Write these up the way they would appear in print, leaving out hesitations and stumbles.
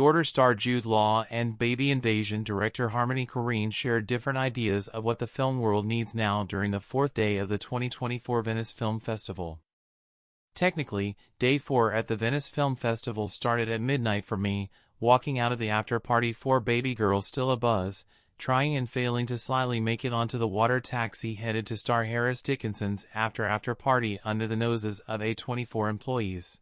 Order star Jude Law and Baby Invasion director Korine shared different ideas of what the film world needs now during the fourth day of the 2024 Venice Film Festival. Technically, Day 4 at the Venice Film Festival started at midnight for me, walking out of the after-party 4 baby girls still abuzz, trying and failing to slyly make it onto the water taxi headed to star Harris Dickinson's after-party under the noses of A24 employees.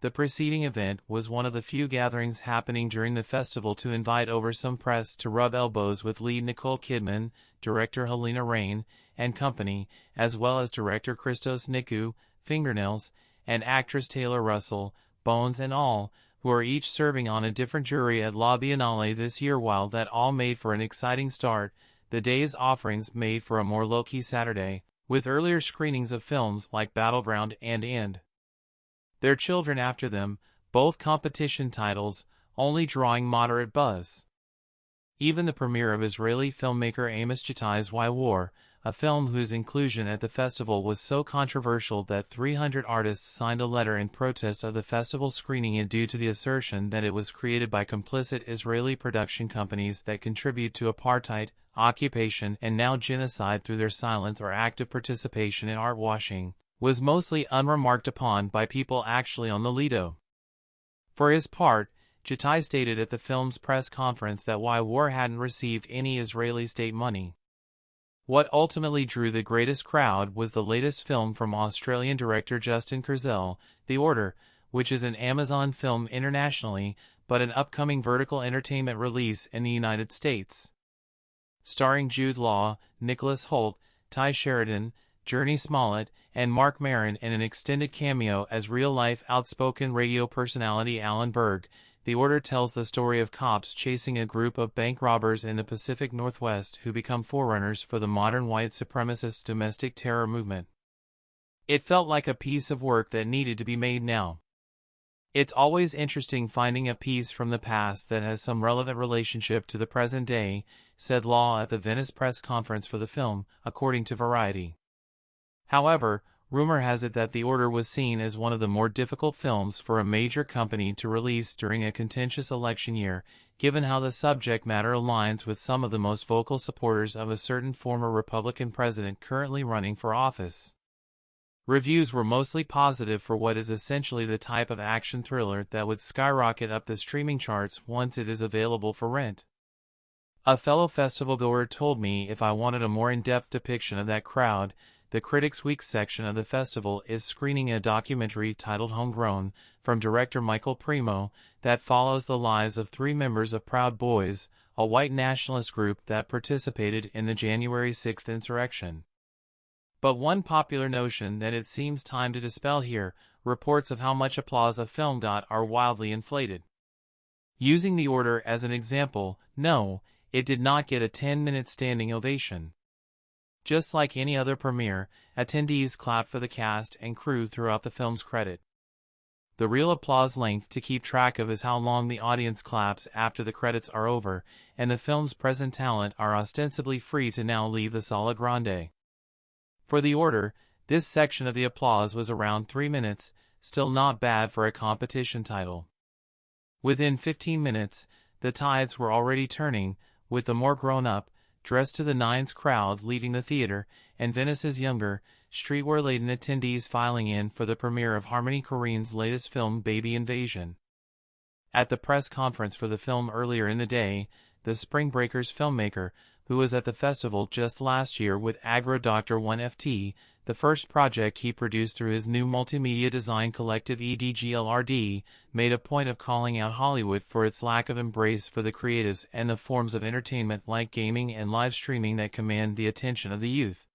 The preceding event was one of the few gatherings happening during the festival to invite over some press to rub elbows with lead Nicole Kidman, director Helena Rain and company, as well as director Christos Nikou, Fingernails, and actress Taylor Russell, Bones and all, who are each serving on a different jury at La Biennale this year. While that all made for an exciting start, the day's offerings made for a more low-key Saturday, with earlier screenings of films like Battleground and End Their Children after them, both competition titles, only drawing moderate buzz. Even the premiere of Israeli filmmaker Amos Jatai's Why War, a film whose inclusion at the festival was so controversial that 300 artists signed a letter in protest of the festival screening it due to the assertion that it was created by complicit Israeli production companies that contribute to apartheid, occupation and now genocide through their silence or active participation in art washing, was mostly unremarked upon by people actually on the Lido. For his part, Jatai stated at the film's press conference that Why War hadn't received any Israeli state money. What ultimately drew the greatest crowd was the latest film from Australian director Justin Kurzel, The Order, which is an Amazon film internationally, but an upcoming vertical entertainment release in the United States. Starring Jude Law, Nicholas Hoult, Ty Sheridan, Journey Smollett, and Mark Maron in an extended cameo as real-life outspoken radio personality Alan Berg, The Order tells the story of cops chasing a group of bank robbers in the Pacific Northwest who become forerunners for the modern white supremacist domestic terror movement. It felt like a piece of work that needed to be made now. It's always interesting finding a piece from the past that has some relevant relationship to the present day, said Law at the Venice press conference for the film, according to Variety. However, rumor has it that The Order was seen as one of the more difficult films for a major company to release during a contentious election year, given how the subject matter aligns with some of the most vocal supporters of a certain former Republican president currently running for office. Reviews were mostly positive for what is essentially the type of action thriller that would skyrocket up the streaming charts once it is available for rent. A fellow festivalgoer told me if I wanted a more in-depth depiction of that crowd, the Critics' Week section of the festival is screening a documentary titled Homegrown, from director Michael Primo, that follows the lives of 3 members of Proud Boys, a white nationalist group that participated in the January 6th insurrection. But one popular notion that it seems time to dispel here, reports of how much applause a film got are wildly inflated. Using The Order as an example, no, it did not get a 10-minute standing ovation. Just like any other premiere, attendees clapped for the cast and crew throughout the film's credit. The real applause length to keep track of is how long the audience claps after the credits are over, and the film's present talent are ostensibly free to now leave the Sala Grande. For The Order, this section of the applause was around 3 minutes, still not bad for a competition title. Within 15 minutes, the tides were already turning, with the more grown-up, dressed to the nines crowd leaving the theater, and Venice's younger, streetwear-laden attendees filing in for the premiere of Korine's latest film Baby Invasion. At the press conference for the film earlier in the day, the Spring Breakers filmmaker, who was at the festival just last year with Agro Dr. 1FT, the first project he produced through his new multimedia design collective EDGLRD, made a point of calling out Hollywood for its lack of embrace for the creatives and the forms of entertainment like gaming and live streaming that command the attention of the youth.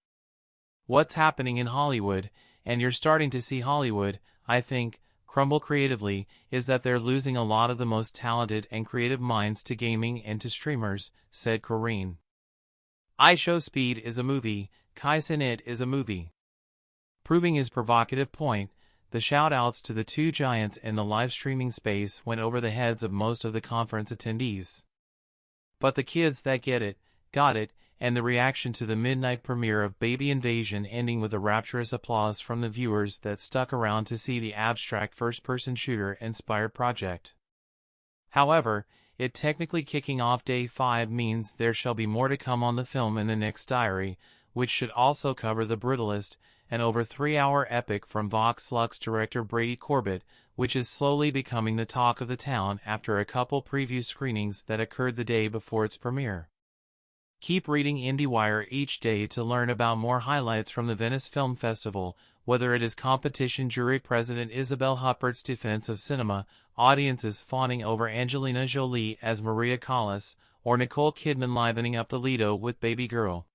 What's happening in Hollywood, and you're starting to see Hollywood, I think, crumble creatively, is that they're losing a lot of the most talented and creative minds to gaming and to streamers, said Korine. I Show Speed is a movie, Kaisen It is a movie. Proving his provocative point, the shout-outs to the two giants in the live streaming space went over the heads of most of the conference attendees. But the kids that get it, got it, and the reaction to the midnight premiere of Baby Invasion ending with a rapturous applause from the viewers that stuck around to see the abstract first-person shooter-inspired project. However, it technically kicking off Day 5 means there shall be more to come on the film in the next diary, which should also cover The Brutalist, an over 3-hour epic from Vox Lux director Brady Corbett, which is slowly becoming the talk of the town after a couple preview screenings that occurred the day before its premiere. Keep reading IndieWire each day to learn about more highlights from the Venice Film Festival, whether it is competition jury president Isabelle Huppert's defense of cinema, audiences fawning over Angelina Jolie as Maria Callas, or Nicole Kidman livening up the Lido with Baby Girl.